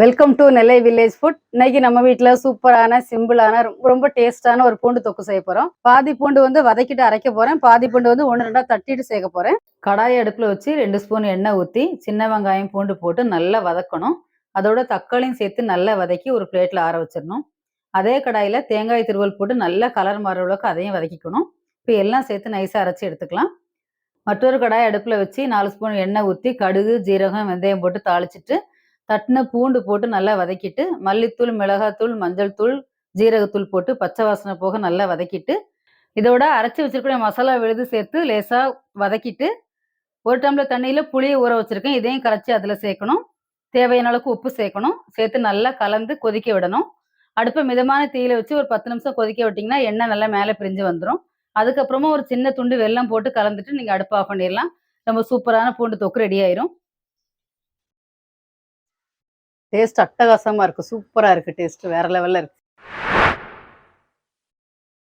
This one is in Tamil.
Welcome to Nellai village food. இன்னைக்கு நம்ம வீட்டில் சூப்பரான சிம்பிளான ரொம்ப ரொம்ப டேஸ்டான ஒரு பூண்டு தொக்கு செய்ய போகிறோம். பாதி பூண்டு வந்து வதக்கிட்டு அரைக்க போகிறேன், பாதி பூண்டு வந்து 1-2 தட்டிட்டு சேர்க்க போகிறேன். கடாயை அடுப்பில் வச்சு 2 ஸ்பூன் எண்ணெய் ஊற்றி சின்ன வெங்காயம் பூண்டு போட்டு நல்லா வதக்கணும். அதோட தக்காளியும் சேர்த்து நல்லா வதக்கி ஒரு பிளேட்டில் ஆற வச்சிடணும். அதே கடாயில் தேங்காய் துருவல் போட்டு நல்லா கலர் மாற அளவுக்கு அதையும் வதக்கிக்கணும். இப்போ எல்லாம் சேர்த்து நைஸாக அரைச்சி எடுத்துக்கலாம். மற்றொரு கடாயை அடுப்பில் வச்சு 4 ஸ்பூன் எண்ணெய் ஊற்றி கடுகு, ஜீரகம், வெந்தயம் போட்டு தாளிச்சிட்டு தட்டின பூண்டு போட்டு நல்லா வதக்கிட்டு மல்லித்தூள், மிளகாத்தூள், மஞ்சள் தூள், ஜீரகத்தூள் போட்டு பச்சை வாசனை போக நல்லா வதக்கிட்டு இதோட அரைச்சி வச்சிருக்கிற மசாலா விழுது சேர்த்து லேசாக வதக்கிட்டு 1 டம்ளர் தண்ணியில் புளியை ஊற வச்சிருக்கேன். இதையும் கரைச்சி அதில் சேர்க்கணும். தேவையான அளவுக்கு உப்பு சேர்க்கணும். சேர்த்து நல்லா கலந்து கொதிக்க விடணும். அடுப்பை மிதமான தீயில வச்சு ஒரு 10 நிமிஷம் கொதிக்க விட்டிங்கன்னா எண்ணெய் நல்லா மேலே பிரிஞ்சு வந்துடும். அதுக்கப்புறமா ஒரு சின்ன துண்டு வெல்லம் போட்டு கலந்துட்டு நீங்கள் அடுப்பு ஆஃப் பண்ணிடலாம். நம்ம சூப்பரான பூண்டு தொக்கு ரெடி ஆயிரும். டேஸ்ட் அட்டகாசமா இருக்கு. சூப்பரா இருக்கு. டேஸ்ட் வேற லெவல்ல இருக்கு.